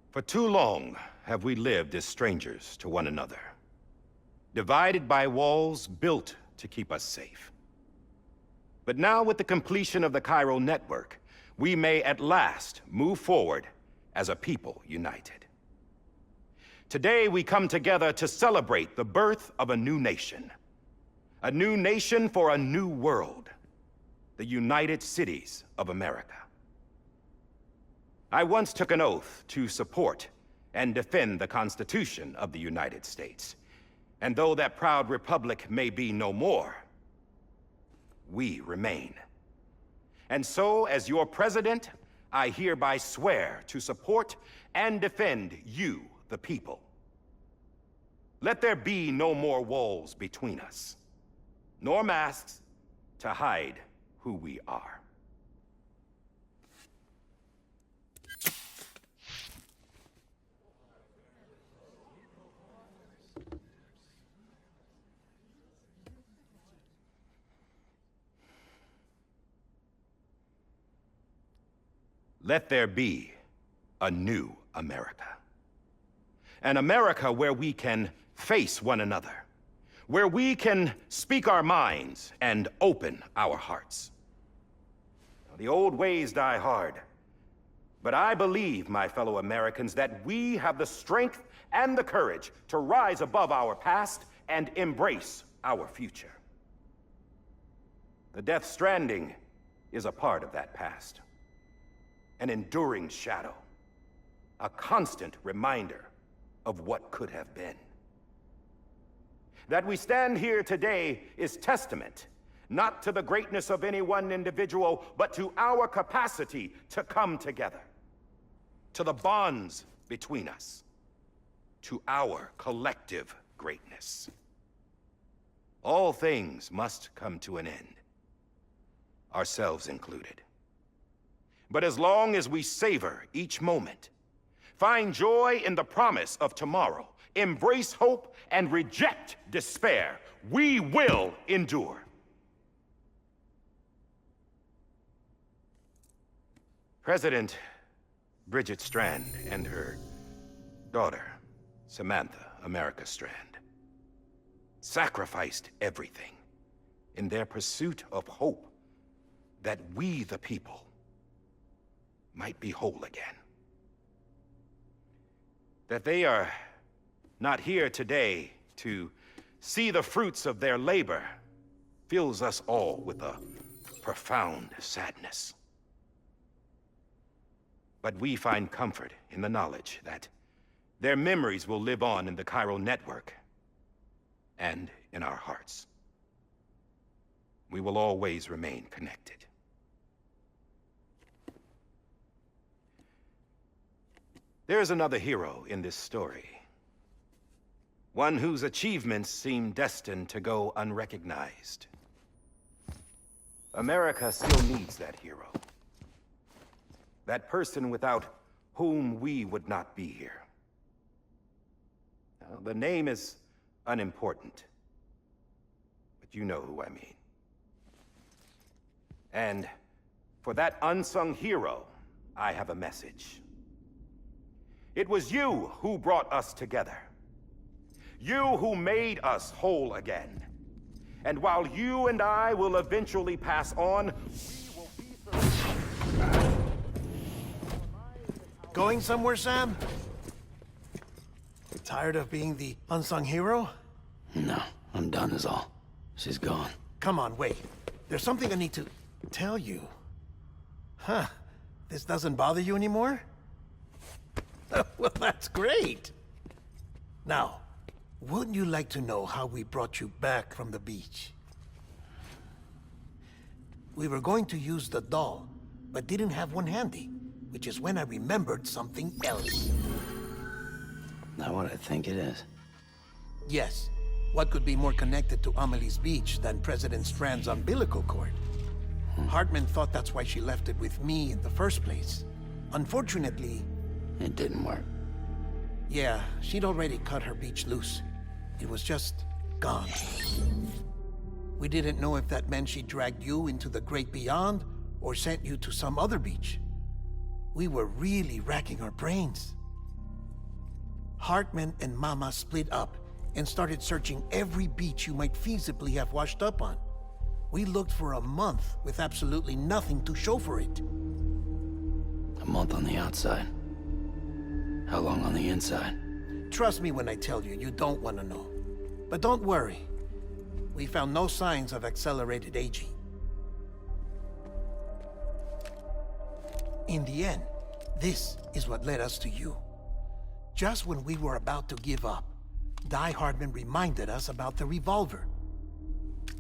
For too long have we lived as strangers to one another, divided by walls built to keep us safe. But now, with the completion of the Cairo network, we may at last move forward as a people united. Today, we come together to celebrate the birth of a new nation. A new nation for a new world. The United Cities of America. I once took an oath to support and defend the Constitution of the United States. And though that proud republic may be no more, we remain. And so, as your president, I hereby swear to support and defend you, the people. Let there be no more walls between us, nor masks to hide who we are. Let there be a new America. An America where we can face one another, where we can speak our minds and open our hearts. The old ways die hard, but I believe, my fellow Americans, that we have the strength and the courage to rise above our past and embrace our future. The Death Stranding is a part of that past. An enduring shadow, a constant reminder of what could have been. That we stand here today is testament, not to the greatness of any one individual, but to our capacity to come together, to the bonds between us, to our collective greatness. All things must come to an end, ourselves included. But as long as we savor each moment, find joy in the promise of tomorrow, embrace hope, and reject despair, we will endure. President Bridget Strand and her daughter, Samantha America Strand, sacrificed everything in their pursuit of hope that we, the people, might be whole again. That they are not here today to see the fruits of their labor fills us all with a profound sadness. But we find comfort in the knowledge that their memories will live on in the Cairo network and in our hearts. We will always remain connected. There's another hero in this story. One whose achievements seem destined to go unrecognized. America still needs that hero. That person without whom we would not be here. Now, the name is unimportant, but you know who I mean. And for that unsung hero, I have a message. It was you who brought us together. You who made us whole again. And while you and I will eventually pass on, we will be... Going somewhere, Sam? Tired of being the unsung hero? No, I'm done is all. She's gone. Come on, wait. There's something I need to tell you. Huh. This doesn't bother you anymore? Well, that's great. Now, wouldn't you like to know how we brought you back from the beach? We were going to use the doll, but didn't have one handy, which is when I remembered something else. Not what I think it is. Yes. What could be more connected to Amelie's beach than President Strand's umbilical cord? Hartman thought that's why she left it with me in the first place. Unfortunately... It didn't work. Yeah, she'd already cut her beach loose. It was just gone. We didn't know if that meant she dragged you into the great beyond, or sent you to some other beach. We were really racking our brains. Hartman and Mama split up and started searching every beach you might feasibly have washed up on. We looked for a month with absolutely nothing to show for it. A month on the outside. How long on the inside? Trust me when I tell you, you don't want to know. But don't worry. We found no signs of accelerated aging. In the end, this is what led us to you. Just when we were about to give up, Die Hardman reminded us about the revolver.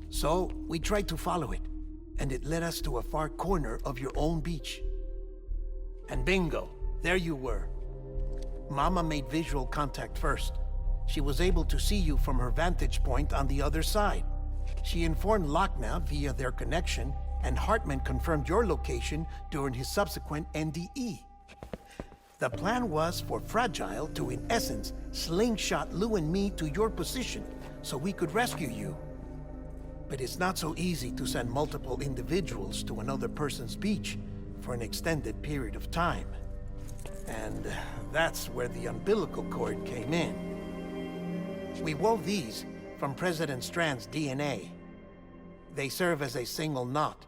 So, we tried to follow it, and it led us to a far corner of your own beach. And bingo, there you were. Mama made visual contact first. She was able to see you from her vantage point on the other side. She informed Lochna via their connection, and Hartman confirmed your location during his subsequent NDE. The plan was for Fragile to, in essence, slingshot Lou and me to your position so we could rescue you. But it's not so easy to send multiple individuals to another person's beach for an extended period of time. And that's where the umbilical cord came in. We wove these from President Strand's DNA. They serve as a single knot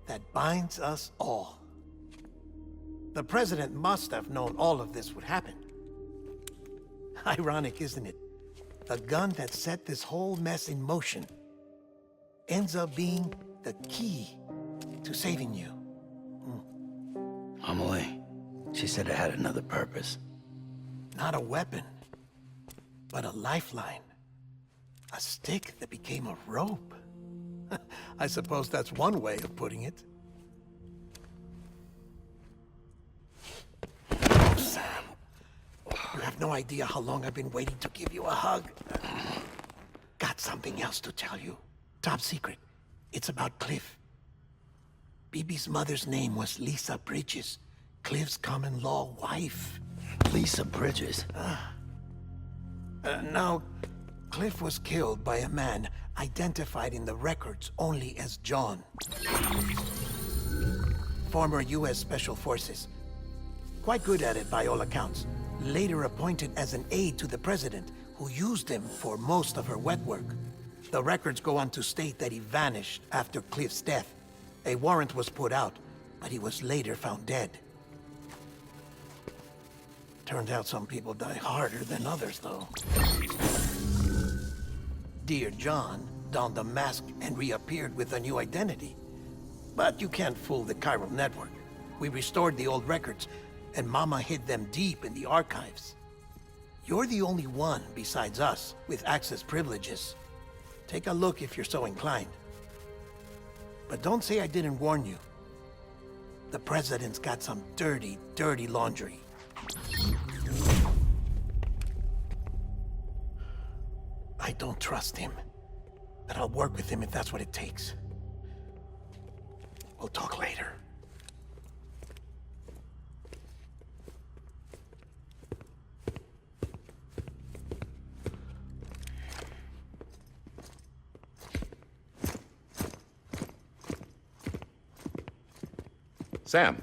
that binds us all. The President must have known all of this would happen. Ironic, isn't it? The gun that set this whole mess in motion ends up being the key to saving you. Amelie, she said it had another purpose. Not a weapon, but a lifeline. A stick that became a rope. I suppose that's one way of putting it. Oh, Sam. You have no idea how long I've been waiting to give you a hug. Got something else to tell you. Top secret. It's about Cliff. BB's mother's name was Lisa Bridges, Cliff's common-law wife. Lisa Bridges? Now, Cliff was killed by a man identified in the records only as John. Former U.S. Special Forces. Quite good at it by all accounts. Later appointed as an aide to the president, who used him for most of her wet work. The records go on to state that he vanished after Cliff's death. A warrant was put out, but he was later found dead. Turned out some people die harder than others, though. Dear John donned a mask and reappeared with a new identity. But you can't fool the chiral network. We restored the old records, and Mama hid them deep in the archives. You're the only one, besides us, with access privileges. Take a look if you're so inclined. But don't say I didn't warn you. The President's got some dirty, dirty laundry. I don't trust him, but I'll work with him if that's what it takes. We'll talk later. Sam.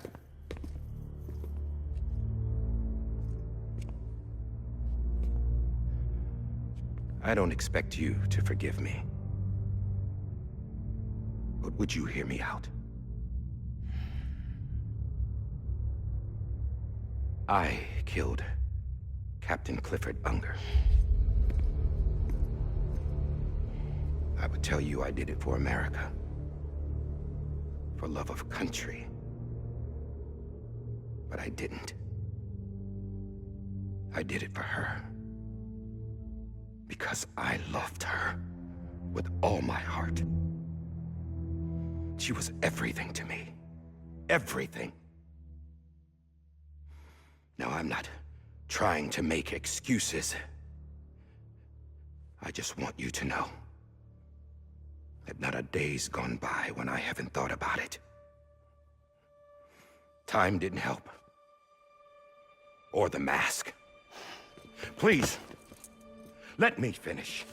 I don't expect you to forgive me. But would you hear me out? I killed Captain Clifford Unger. I would tell you I did it for America. For love of country. But I didn't. I did it for her. Because I loved her with all my heart. She was everything to me. Everything. Now, I'm not trying to make excuses. I just want you to know that not a day's gone by when I haven't thought about it. Time didn't help. Or the mask. Please, let me finish.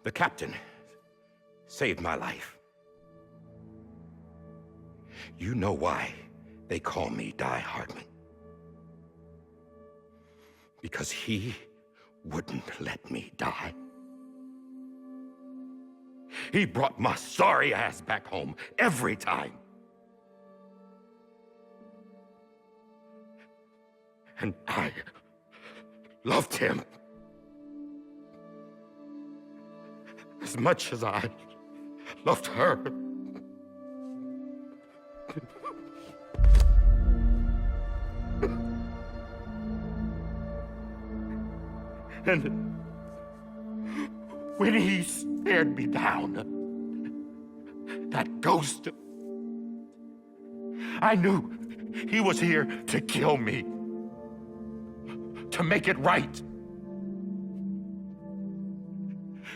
The captain saved my life. You know why they call me Die Hardman. Because he wouldn't let me die. He brought my sorry ass back home every time. And I loved him as much as I loved her. And when he stared me down, that ghost, I knew he was here to kill me, to make it right.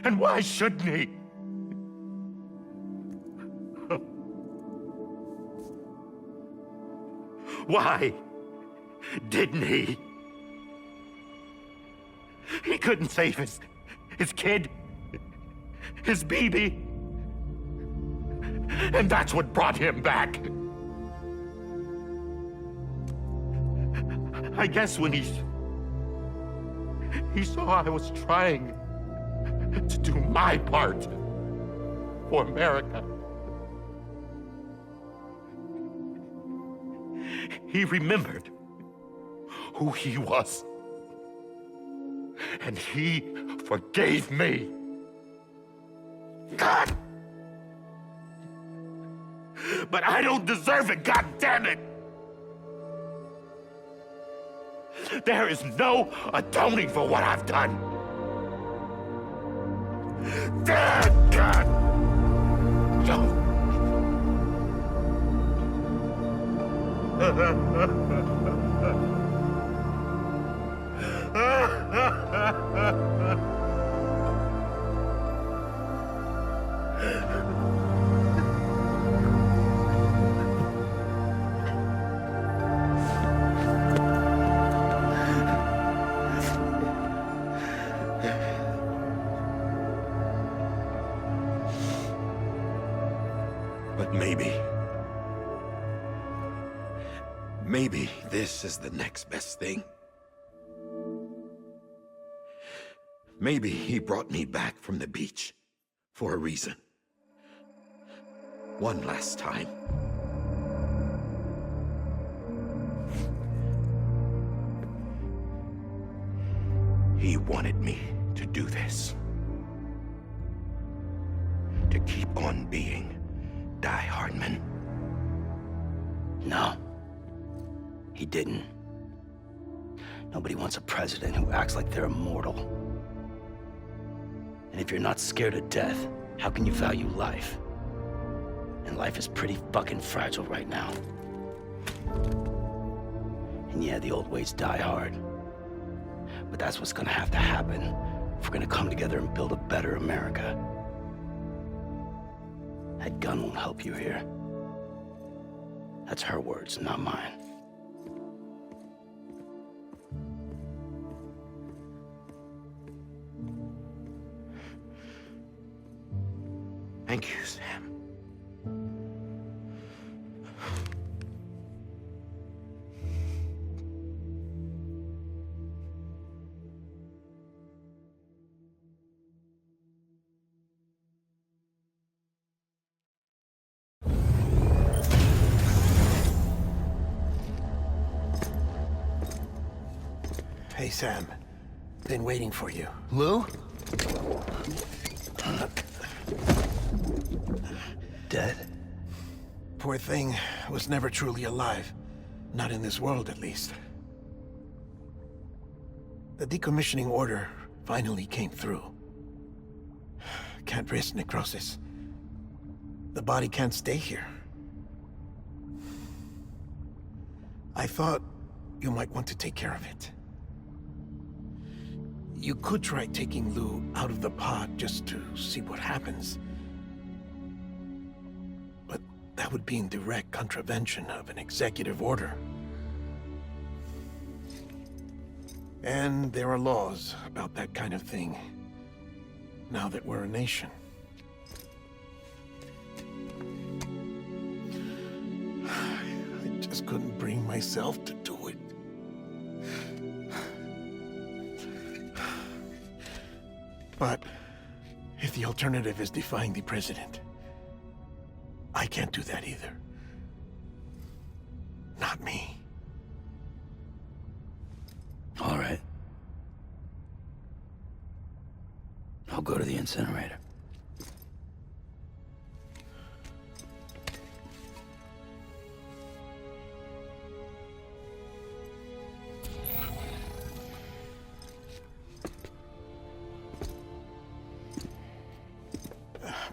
And why shouldn't he? Why didn't he? He couldn't save his kid, his baby. And that's what brought him back. I guess when he saw I was trying to do my part for America, he remembered who he was. And he forgave me. God! But I don't deserve it, God damn it! There is no atoning for what I've done. Damn, God! But maybe this is the next best thing. Maybe he brought me back from the beach for a reason. One last time. He wanted me to do this. To keep on being Die Hardman. No. He didn't. Nobody wants a president who acts like they're immortal. And if you're not scared of death, how can you value life? And life is pretty fucking fragile right now. And yeah, the old ways die hard. But that's what's gonna have to happen if we're gonna come together and build a better America. That gun won't help you here. That's her words, not mine. Thank you, Sam. Hey, Sam. Been waiting for you. Lou? Dead? Poor thing was never truly alive. Not in this world, at least. The decommissioning order finally came through. Can't risk necrosis. The body can't stay here. I thought you might want to take care of it. You could try taking Lou out of the pod just to see what happens. But that would be in direct contravention of an executive order. And there are laws about that kind of thing. now that we're a nation. I just couldn't bring myself to do it. But if the alternative is defying the president, I can't do that either. Not me. All right. I'll go to the incinerator.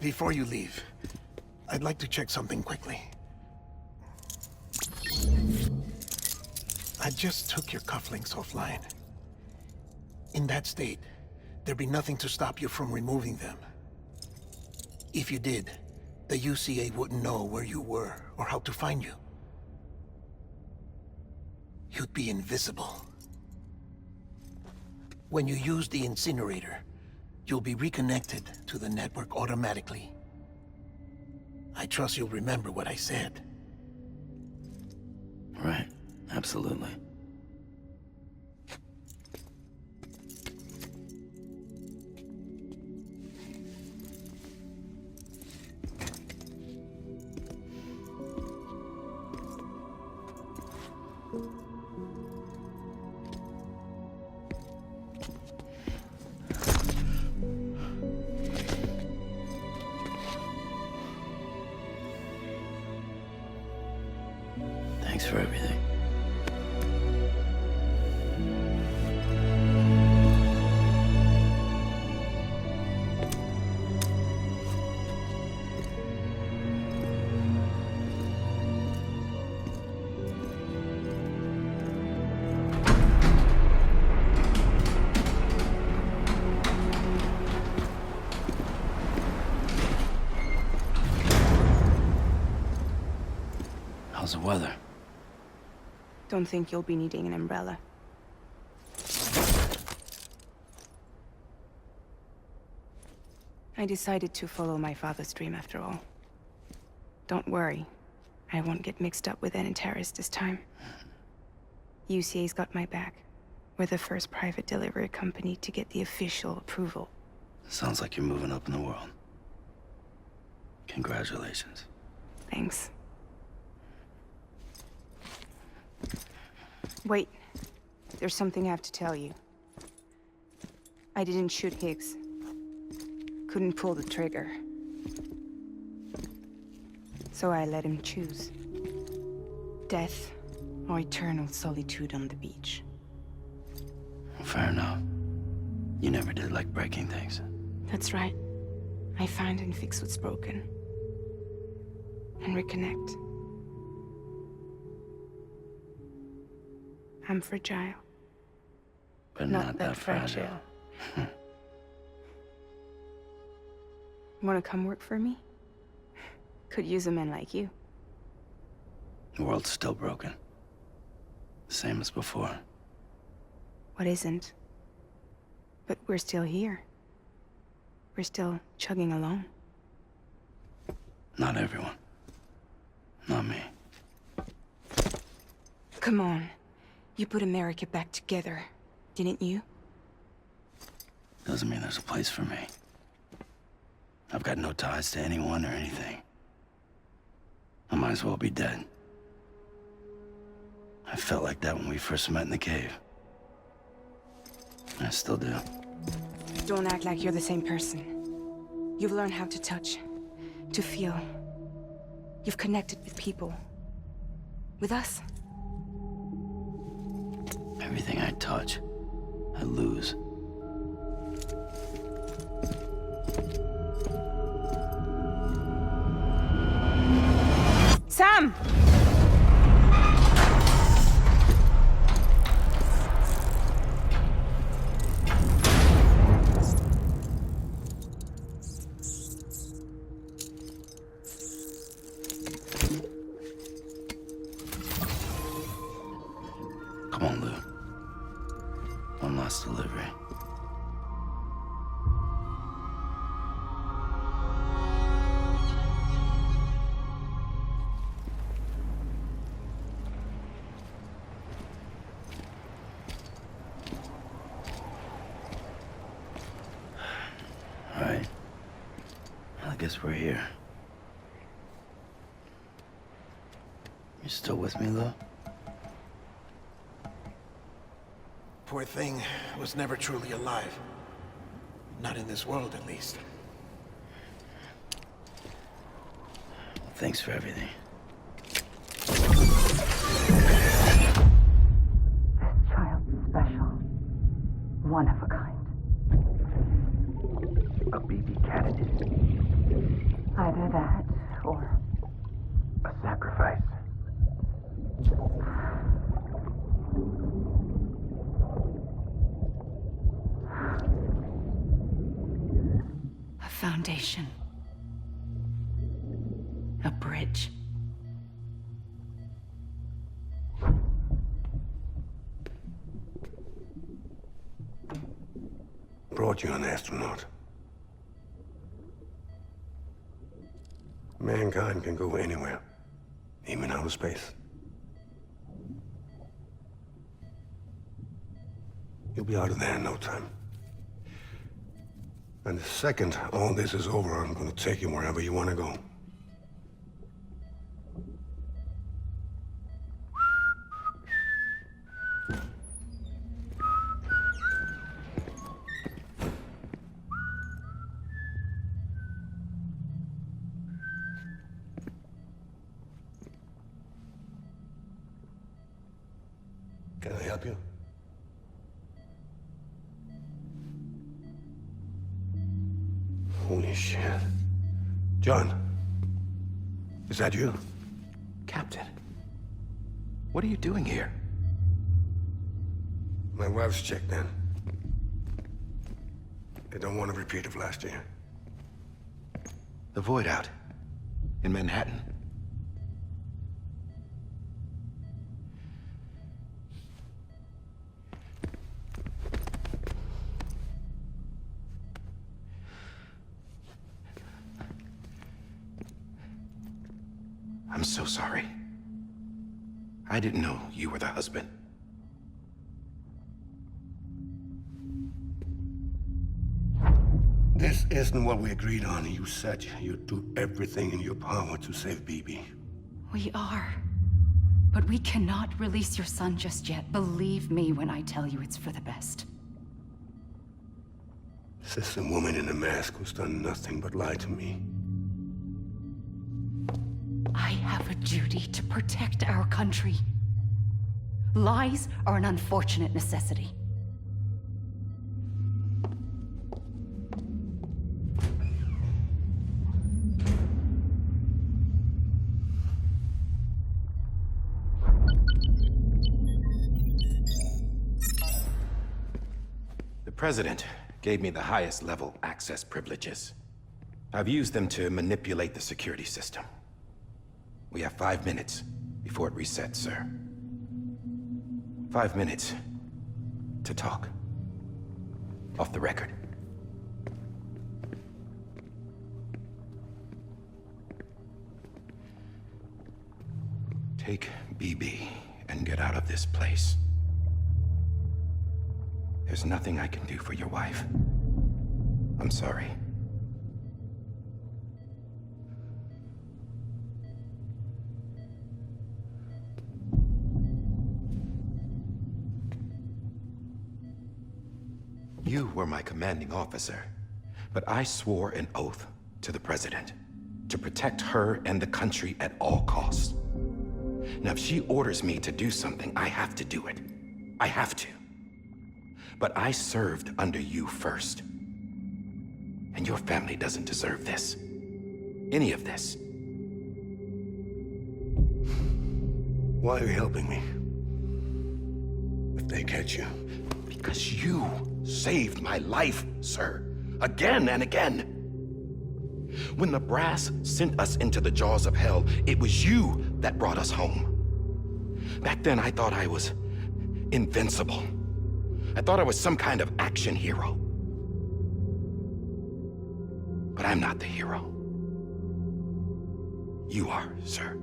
Before you leave, I'd like to check something quickly. I just took your cufflinks offline. In that state, there'd be nothing to stop you from removing them. If you did, the UCA wouldn't know where you were or how to find you. You'd be invisible. When you use the incinerator, you'll be reconnected to the network automatically. I trust you'll remember what I said. Right. Absolutely. Thanks for everything. How's the weather? Don't think you'll be needing an umbrella. I decided to follow my father's dream after all. Don't worry. I won't get mixed up with any terrorists this time. UCA's got my back. We're the first private delivery company to get the official approval. Sounds like you're moving up in the world. Congratulations. Thanks. Wait. There's something I have to tell you. I didn't shoot Higgs. Couldn't pull the trigger. So I let him choose. Death or eternal solitude on the beach. Fair enough. You never did like breaking things. That's right. I find and fix what's broken. And reconnect. I'm fragile. But not that fragile. Wanna come work for me? Could use a man like you. The world's still broken. Same as before. What isn't? But we're still here. We're still chugging along. Not everyone. Not me. Come on. You put America back together, didn't you? Doesn't mean there's a place for me. I've got no ties to anyone or anything. I might as well be dead. I felt like that when we first met in the cave. I still do. Don't act like you're the same person. You've learned how to touch, to feel. You've connected with people. With us. Everything I touch, I lose. Sam! Come on, Lou. One last delivery. guess we're here. You still with me, though? Poor thing was never truly alive. Not in this world, at least. Thanks for everything. Child's special. One of a kind. A BB candidate. Either that, or A sacrifice. a foundation. A bridge. Brought you an astronaut. Mankind can go anywhere, even outer space. You'll be out of there in no time. And the second all this is over, I'm gonna take you wherever you wanna go. Can I help you? Holy shit. John, is that you? Captain, what are you doing here? My wife's checked in. They don't want a repeat of last year. The void out in Manhattan. I'm so sorry. I didn't know you were the husband. This isn't what we agreed on. You said you'd do everything in your power to save BB. We are. But we cannot release your son just yet. Believe me when I tell you it's for the best. This is a woman in a mask who's done nothing but lie to me. I have a duty to protect our country. Lies are an unfortunate necessity. The President gave me the highest level access privileges. I've used them to manipulate the security system. We have 5 minutes before it resets, sir. 5 minutes to talk. Off the record. Take BB and get out of this place. There's nothing I can do for your wife. I'm sorry. You were my commanding officer, but I swore an oath to the President to protect her and the country at all costs. Now, if she orders me to do something, I have to do it. I have to. But I served under you first. And your family doesn't deserve this. Any of this. Why are you helping me? If they catch you. Because you saved my life, sir. Again and again. When the brass sent us into the jaws of hell, it was you that brought us home. Back then, I thought I was invincible. I thought I was some kind of action hero. But I'm not the hero. You are, sir.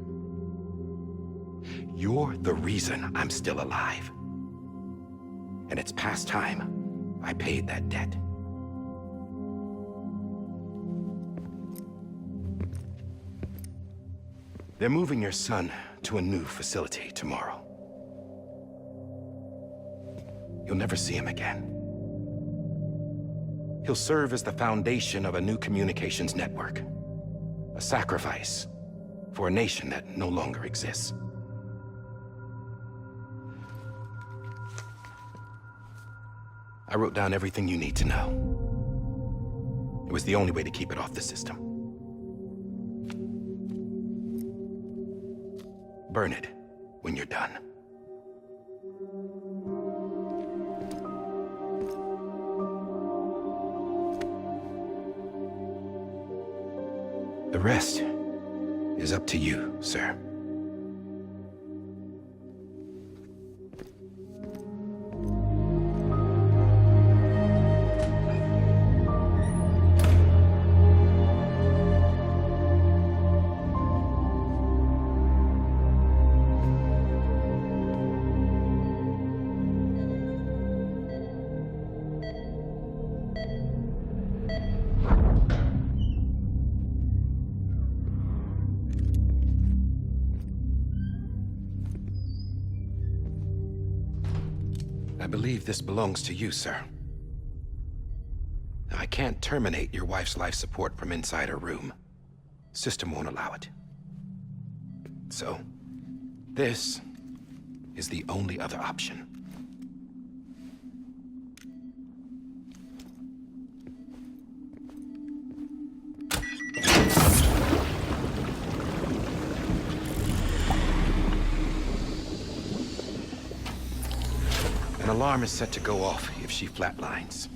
You're the reason I'm still alive. And it's past time I paid that debt. They're moving your son to a new facility tomorrow. You'll never see him again. He'll serve as the foundation of a new communications network. A sacrifice for a nation that no longer exists. I wrote down everything you need to know. It was the only way to keep it off the system. Burn it when you're done. The rest is up to you, sir. I believe this belongs to you, sir. I can't terminate your wife's life support from inside her room. System won't allow it. So, this is the only other option. An alarm is set to go off if she flatlines.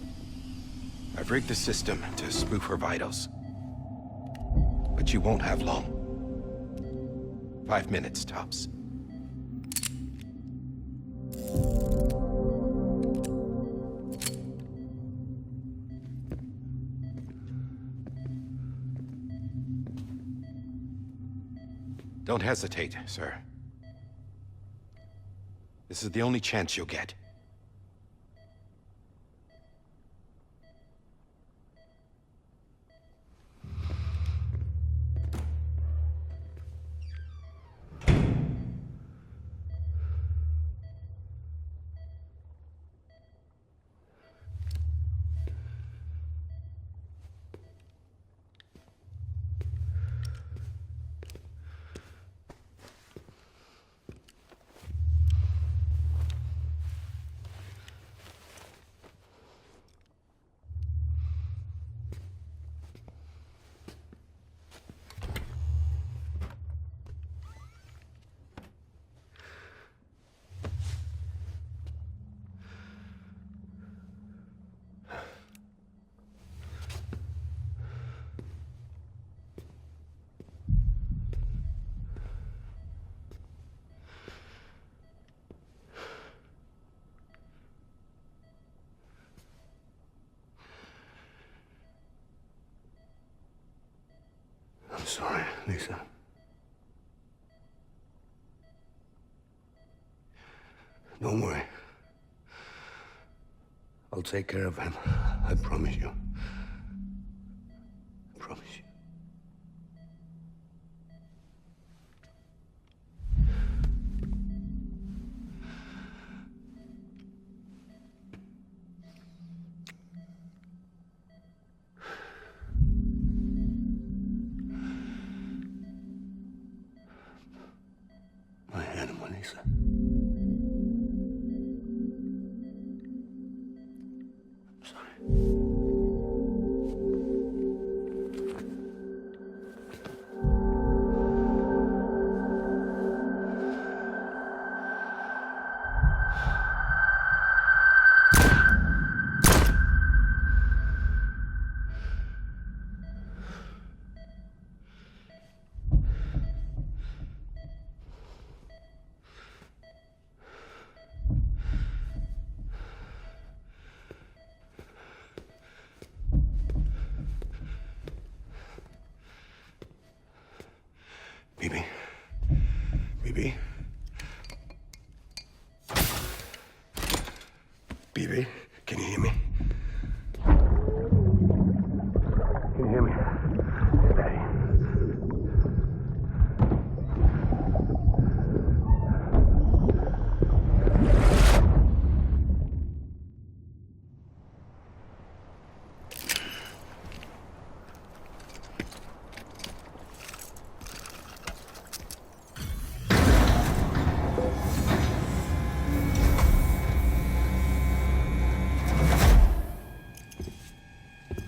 I've rigged the system to spoof her vitals. But you won't have long. 5 minutes, tops. Don't hesitate, sir. This is the only chance you'll get. I'm sorry, Lisa. Don't worry. I'll take care of him. I promise you. I promise you. My animal, Lisa. I'm sorry.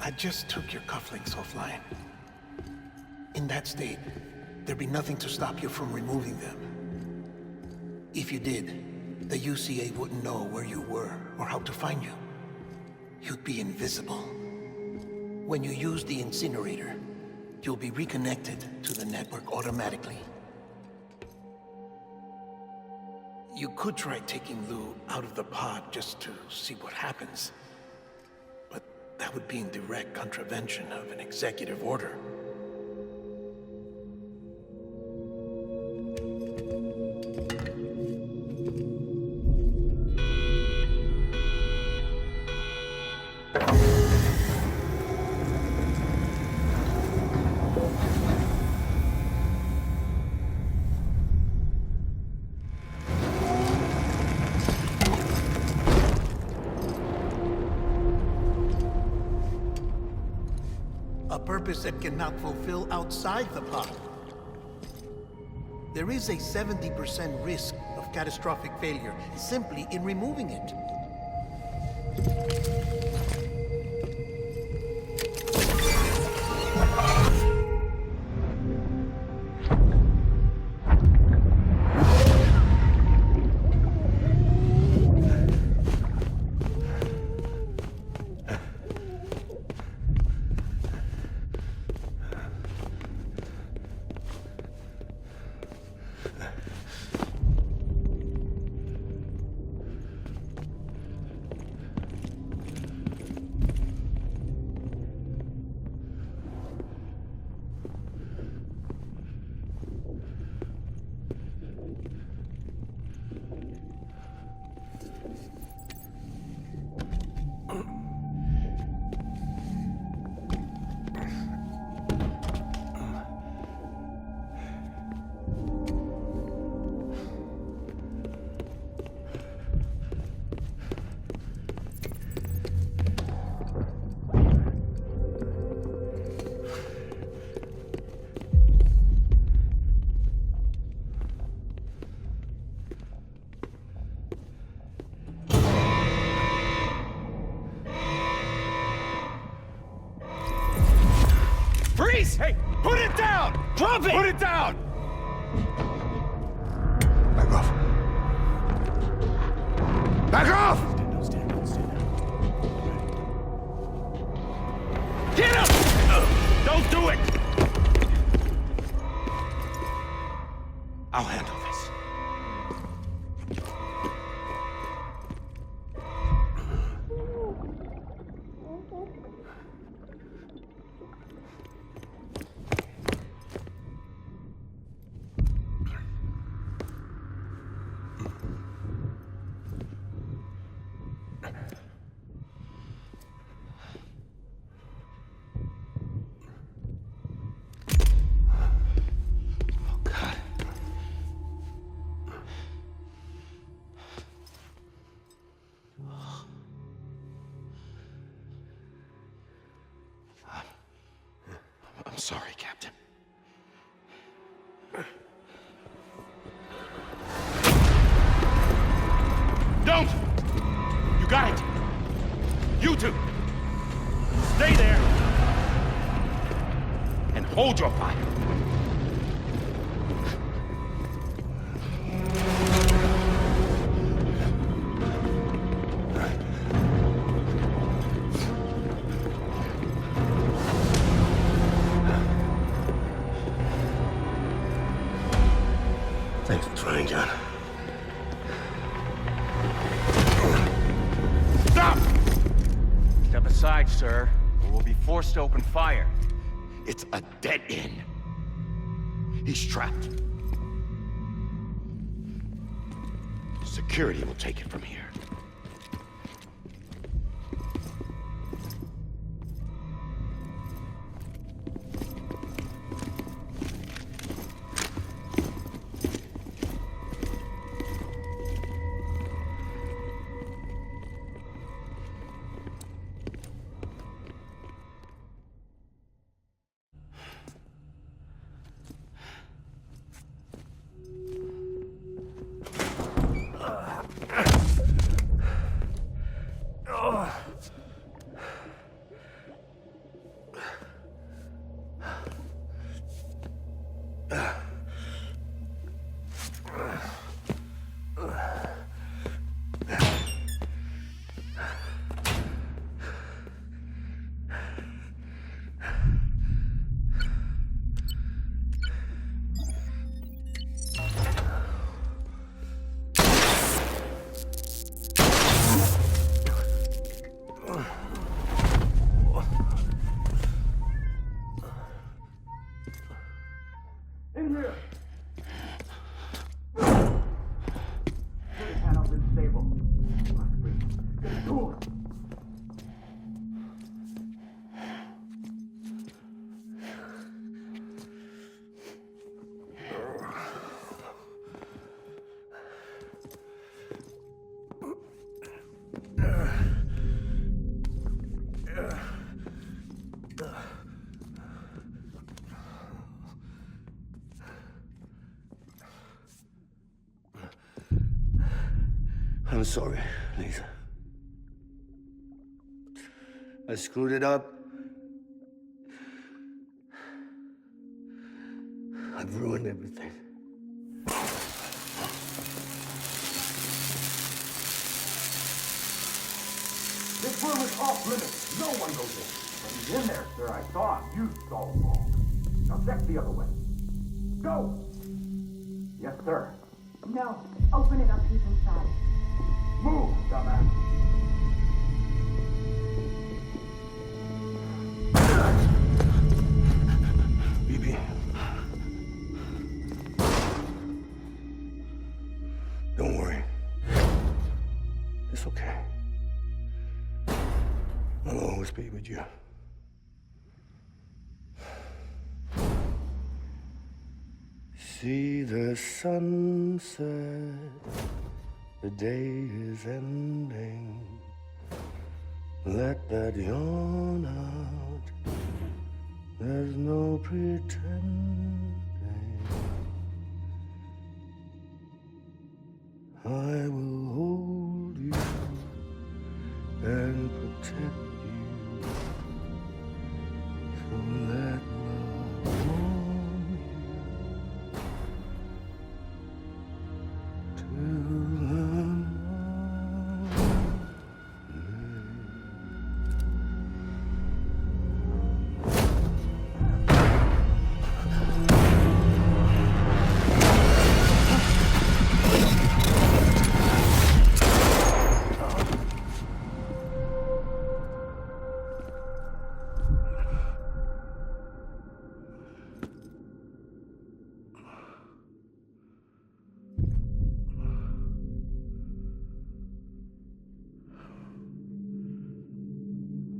I just took your cufflinks offline. In that state, there'd be nothing to stop you from removing them. If you did, the UCA wouldn't know where you were or how to find you. You'd be invisible. When you use the incinerator, you'll be reconnected to the network automatically. You could try taking Lou out of the pod just to see what happens. But that would be in direct contravention of an executive order. A purpose that cannot fulfill outside the pod. There is a 70% risk of catastrophic failure simply in removing it. Freeze! Hey, put it down! Drop it! Put it down! Back off. Back off! Get up! Don't do it! I'll handle this. I'm sorry, Captain. Don't! You got it! You two! Stay there! And hold your fire! Thanks for trying, John. Stop! Step aside, sir, or we'll be forced to open fire. It's a dead end. He's trapped. Security will take it from here. I'm sorry, Lisa. I screwed it up. I've ruined everything. This room is off limits. No one goes in. But he's in there, sir. I saw him. You saw him all. Now check the other way. Go! Yes, sir. No. Open it up. He's inside. Move, dumbass. Bibi. Don't worry. It's okay. I'll always be with you. See the sunset, the day is ending. Let that yawn out, there's no pretending. I will hold you and protect you. So let love warm you till the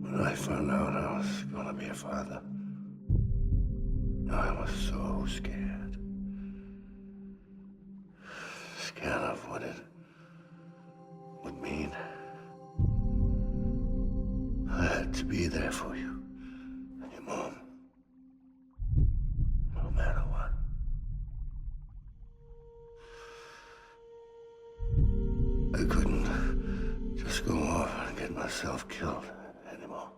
When I found out I was gonna be a father, I was so scared. Scared of what it would mean. I had to be there for you and your mom, no matter what. I couldn't just go off and get myself killed anymore.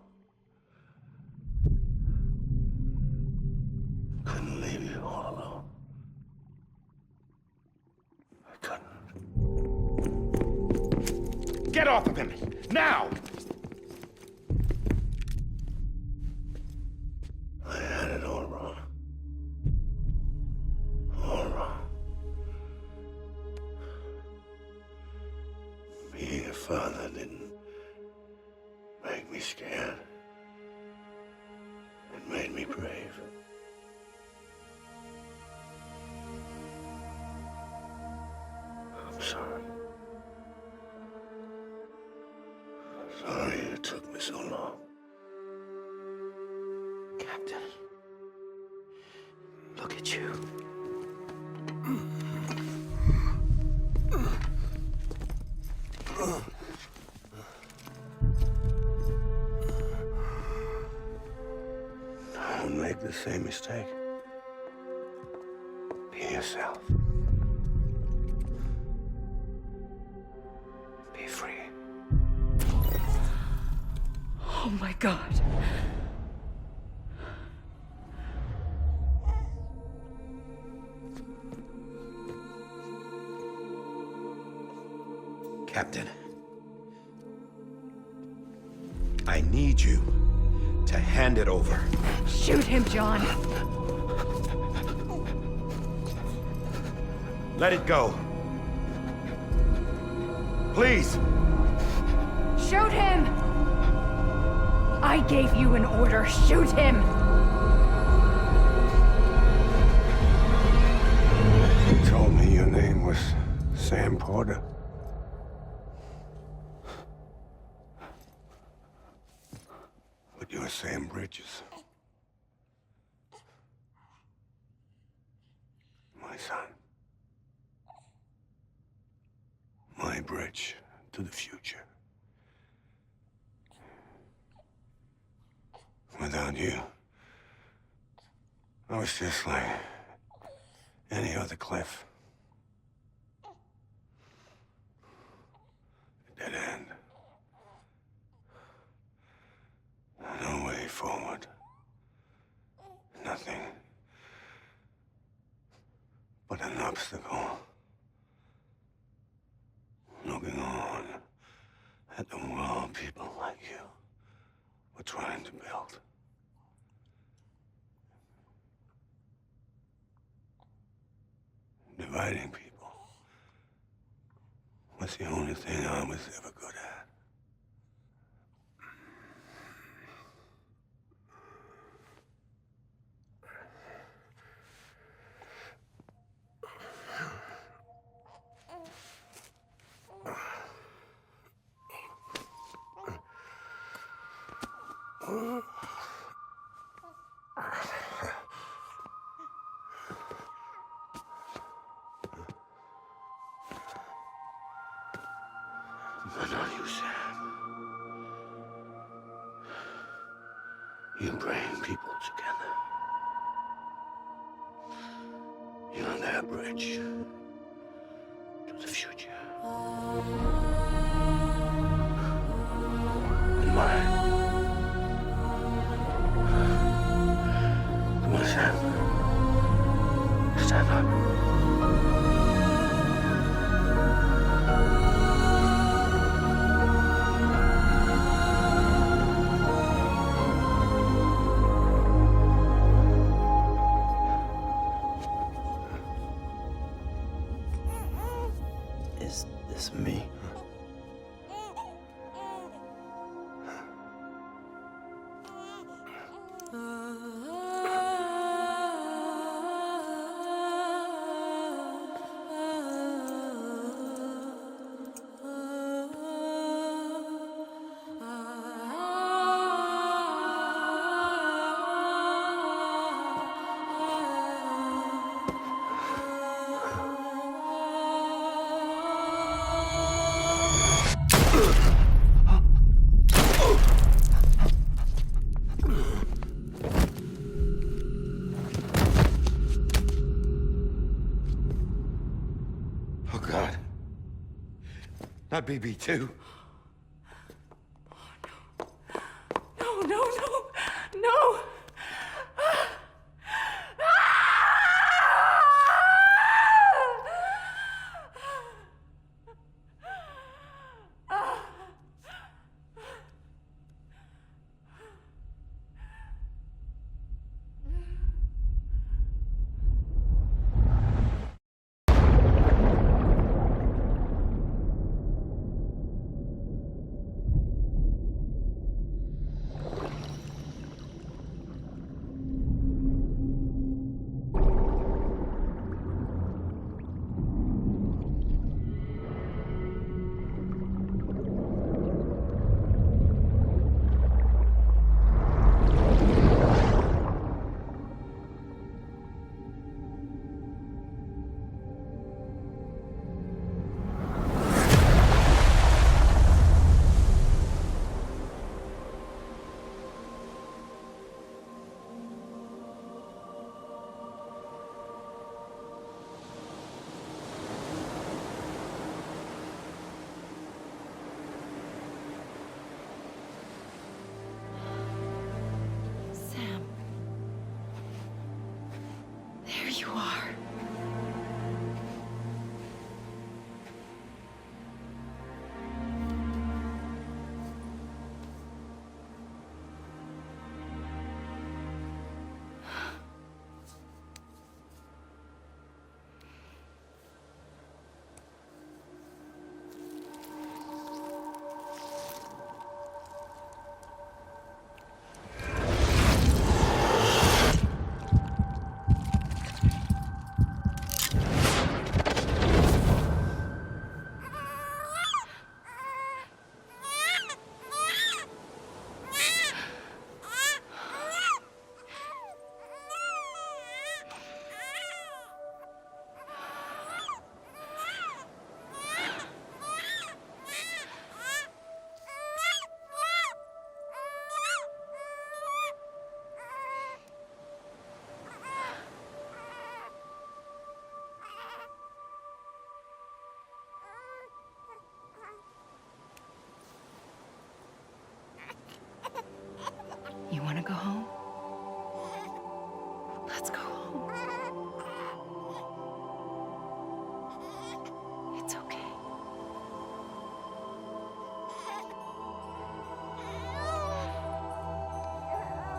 Couldn't leave you all alone. I couldn't. Get off of him! Now! I had it all wrong. All wrong. Being a father didn't make me scared. It made me brave. I'm sorry. Sorry it took me so long. Captain. Look at you. Don't make the same mistake. Be yourself. Be free. Oh my God. Captain, I need you to hand it over. Shoot him, John. Let it go. Please. Shoot him! I gave you an order. Shoot him! You told me your name was Sam Porter. But you're Sam Bridges. My son. My bridge to the future. Without you, I was just like any other Cliff. Dead end. No way forward. Nothing but an obstacle. Looking on at the world people like you were trying to build. Dividing people was the only thing I was ever good at. But not you, Sam. You bring people together. You're their bridge to the future. And mine. Come on, Sam. Stand up. Is this me? Oh, God. Not BB2. No, no, no, no! Sam. There you are.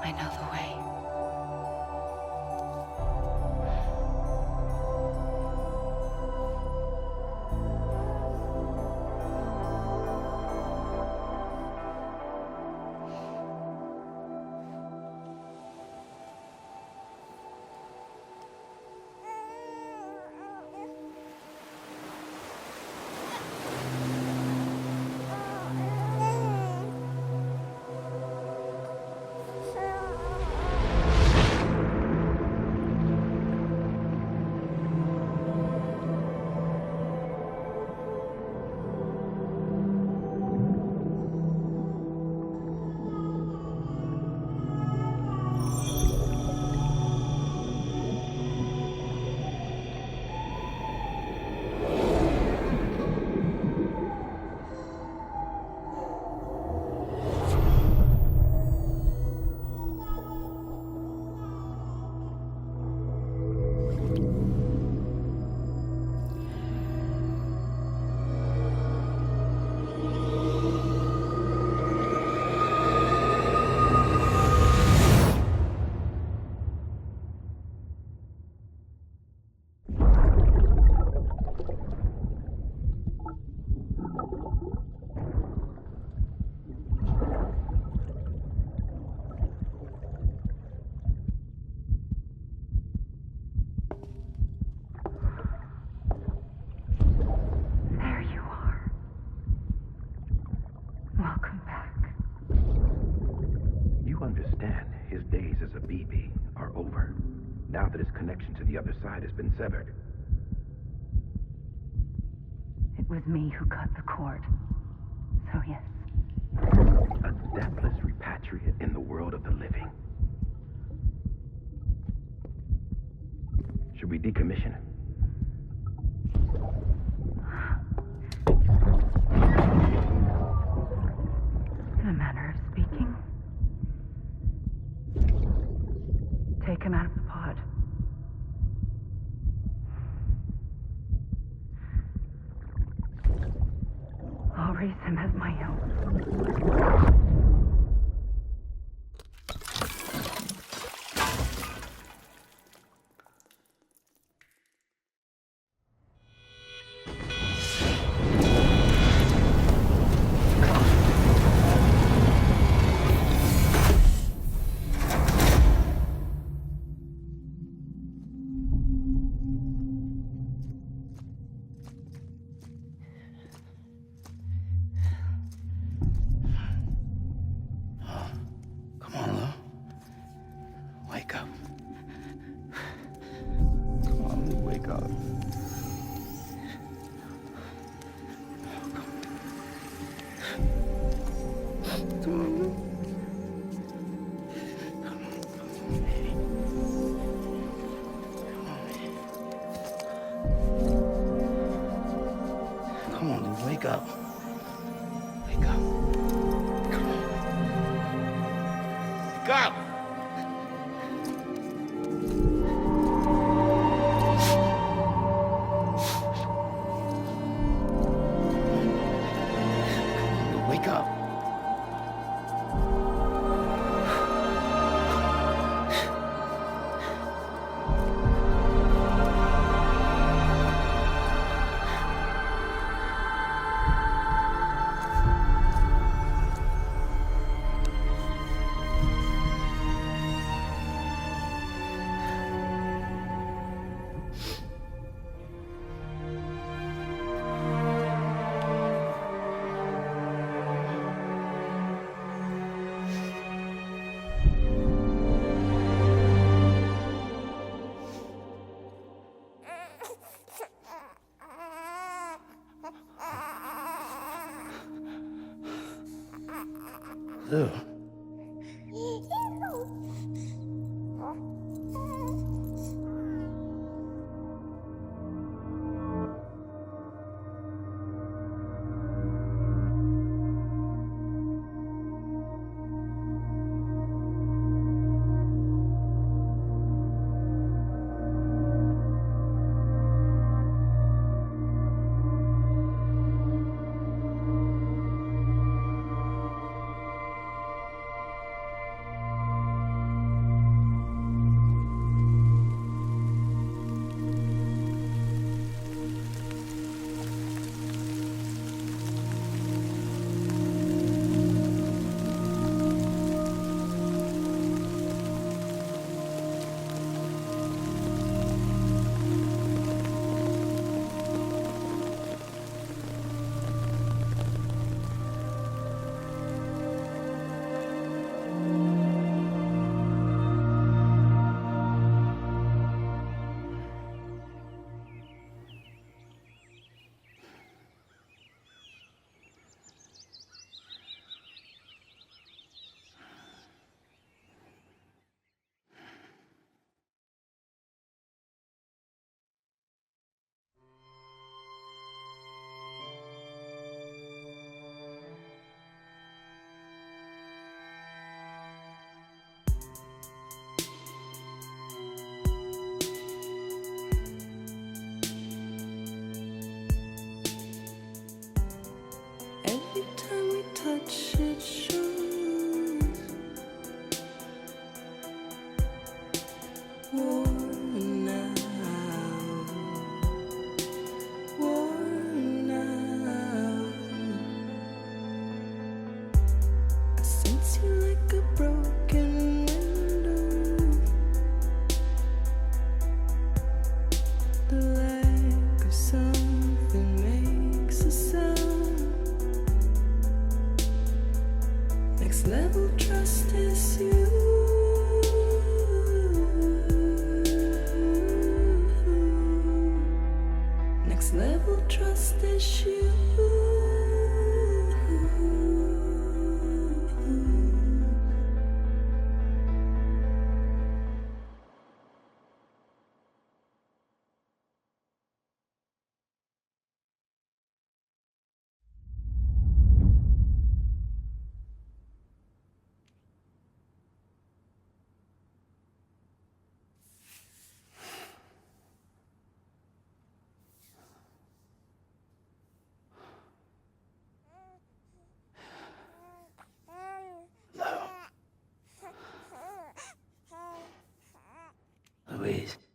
I know the way. Welcome back. You understand his days as a BB are over, now that his connection to the other side has been severed. It was me who cut the cord. So yes. A deathless repatriate in the world of the living. Should we decommission him? In a manner of speaking. Take him out of the pod. I'll raise him as my own. Come on, Lou. Wake up. Come on, Lou, wake up. Come on, Lou. Come on, Lou, wake up. Wake up. Come on. Wake up! Wake up. Lou. please.